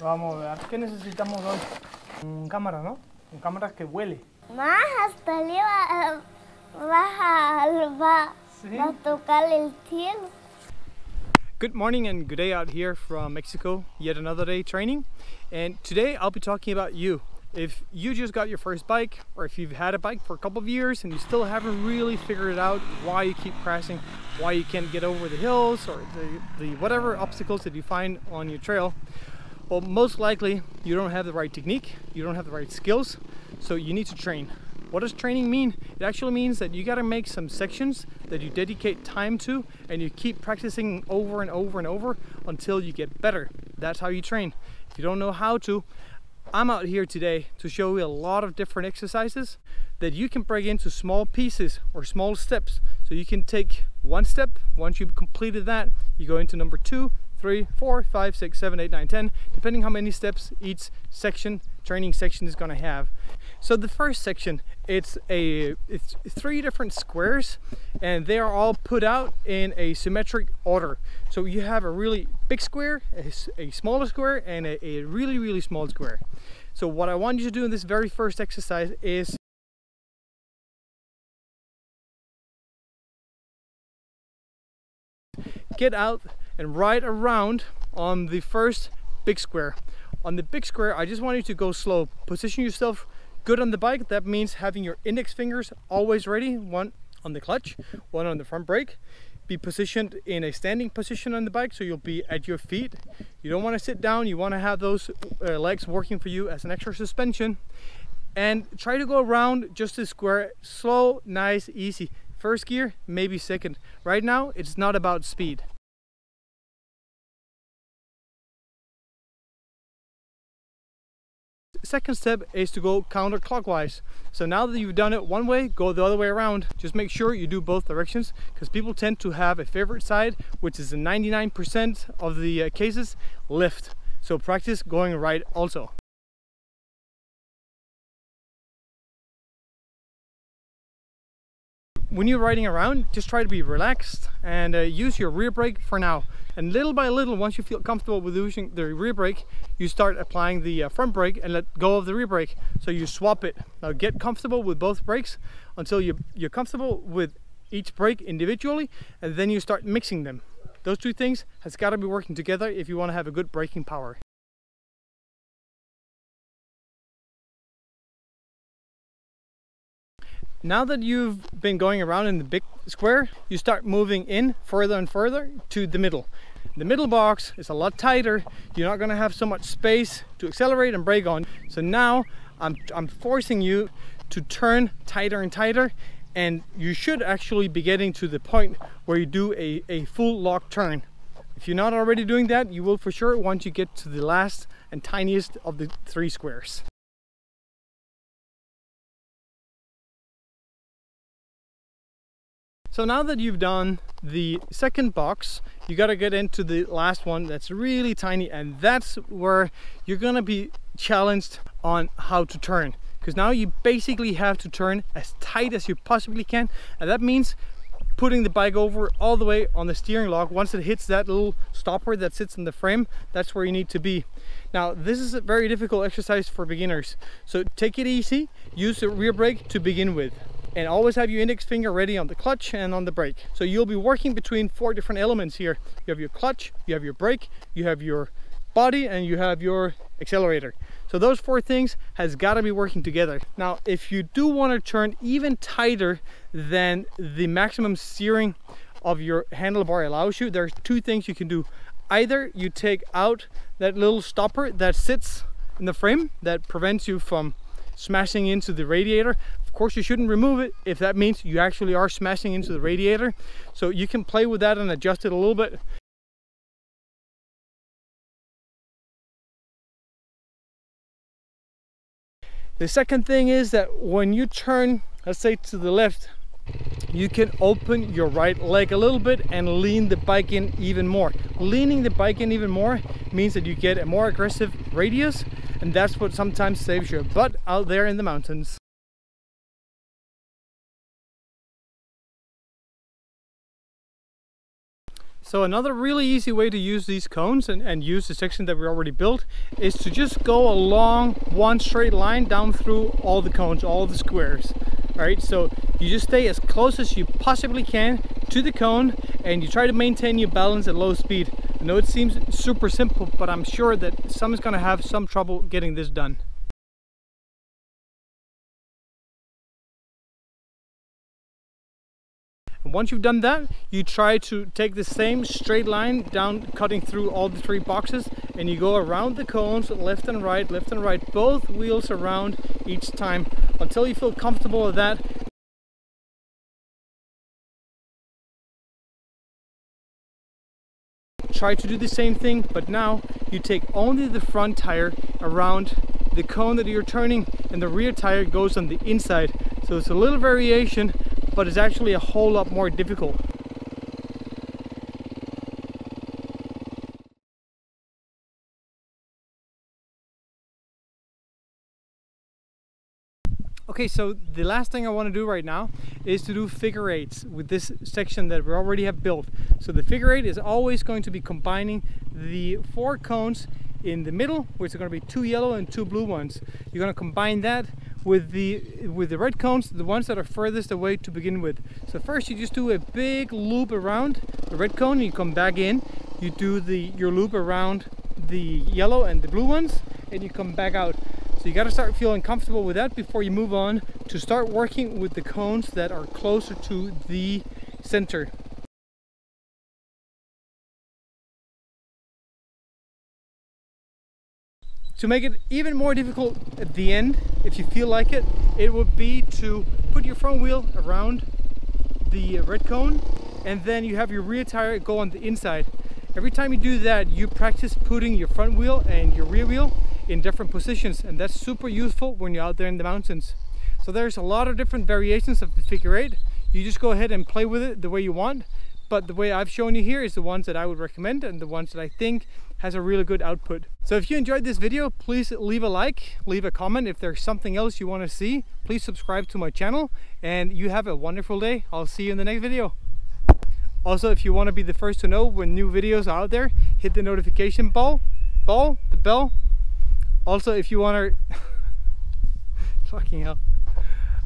Vamos a ver, ¿qué necesitamos hoy? Un cámara, ¿no? Un cámara que huele. Más hasta arriba va a tocar el cielo. Good morning and good day out here from Mexico. Yet another day training. And today I'll be talking about you. If you just got your first bike, or if you've had a bike for a couple of years and you still haven't really figured out why you keep crashing, why you can't get over the hills or the whatever obstacles that you find on your trail, well, most likely you don't have the right technique, you don't have the right skills, so you need to train. What does training mean? It actually means that you got to make some sections that you dedicate time to and you keep practicing over and over and over until you get better. That's how you train. If you don't know how to, I'm out here today to show you a lot of different exercises that you can break into small pieces or small steps. So you can take one step. Once you've completed that, you go into number 2, 3, 4, 5, 6, 7, 8, 9, 10, depending how many steps each training section is going to have. So the first section, it's 3 different squares and they are all put out in a symmetric order. So you have a really big square, a smaller square, and a really small square. So what I want you to do in this very first exercise is get out and ride around on the first big square. On the big square, I just want you to go slow. Position yourself good on the bike. That means having your index fingers always ready, one on the clutch, one on the front brake. Be positioned in a standing position on the bike, so you'll be at your feet. You don't want to sit down, you want to have those legs working for you as an extra suspension. And try to go around just a square, slow, nice, easy. First gear, maybe second. Right now, it's not about speed. Second step is to go counterclockwise. So now that you've done it one way, go the other way around. Just make sure you do both directions, because people tend to have a favorite side, which is in 99% of the cases, left. So practice going right also. When you're riding around, just try to be relaxed and use your rear brake for now. And little by little, once you feel comfortable with using the rear brake, you start applying the front brake and let go of the rear brake. So you swap it. Now get comfortable with both brakes until you're comfortable with each brake individually, and then you start mixing them. Those two things has got to be working together if you want to have a good braking power. Now that you've been going around in the big square, you start moving in further and further to the middle. The middle box is a lot tighter. You're not going to have so much space to accelerate and brake on. So now I'm forcing you to turn tighter and tighter, and you should actually be getting to the point where you do a full lock turn. If you're not already doing that, you will for sure once you get to the last and tiniest of the 3 squares. So now that you've done the second box, you got to get into the last one that's really tiny, and that's where you're gonna be challenged on how to turn, because now you basically have to turn as tight as you possibly can, and that means putting the bike over all the way on the steering lock. Once it hits that little stopper that sits in the frame, that's where you need to be. Now this is a very difficult exercise for beginners, so take it easy, use the rear brake to begin with. And always have your index finger ready on the clutch and on the brake. So you'll be working between 4 different elements here. You have your clutch, you have your brake, you have your body, and you have your accelerator. So those 4 things has got to be working together. Now, if you do want to turn even tighter than the maximum steering of your handlebar allows you, there's 2 things you can do. Either you take out that little stopper that sits in the frame that prevents you from smashing into the radiator. Of course, you shouldn't remove it if that means you actually are smashing into the radiator. So you can play with that and adjust it a little bit. The second thing is that when you turn, let's say to the left, you can open your right leg a little bit and lean the bike in even more. Leaning the bike in even more means that you get a more aggressive radius, and that's what sometimes saves your butt out there in the mountains. So another really easy way to use these cones and use the section that we already built is to just go along one straight line down through all the cones, all the squares. Alright, so you just stay as close as you possibly can to the cone and you try to maintain your balance at low speed. I know it seems super simple, but I'm sure that someone's going to have some trouble getting this done. Once you've done that, you try to take the same straight line down, cutting through all the 3 boxes, and you go around the cones left and right, both wheels around each time until you feel comfortable with that. Try to do the same thing, but now you take only the front tire around the cone that you're turning and the rear tire goes on the inside. So it's a little variation, but it's actually a whole lot more difficult. Okay, so the last thing I want to do right now is to do figure 8s with this section that we already have built. So the figure 8 is always going to be combining the 4 cones in the middle, which are going to be 2 yellow and 2 blue ones. You're going to combine that with the red cones, the ones that are furthest away to begin with. So first you just do a big loop around the red cone, you come back in, you do your loop around the yellow and the blue ones, and you come back out. So you got to start feeling comfortable with that before you move on to start working with the cones that are closer to the center. To make it even more difficult at the end, if you feel like it, it would be to put your front wheel around the red cone and then you have your rear tire go on the inside. Every time you do that, you practice putting your front wheel and your rear wheel in different positions, and that's super useful when you're out there in the mountains. So there's a lot of different variations of the figure 8. You just go ahead and play with it the way you want, but the way I've shown you here is the ones that I would recommend and the ones that I think has a really good output. So if you enjoyed this video, please leave a like, leave a comment. If there's something else you want to see, please subscribe to my channel, and you have a wonderful day. I'll see you in the next video. Also, if you want to be the first to know when new videos are out there, hit the notification the bell. Also, if you want to fucking hell.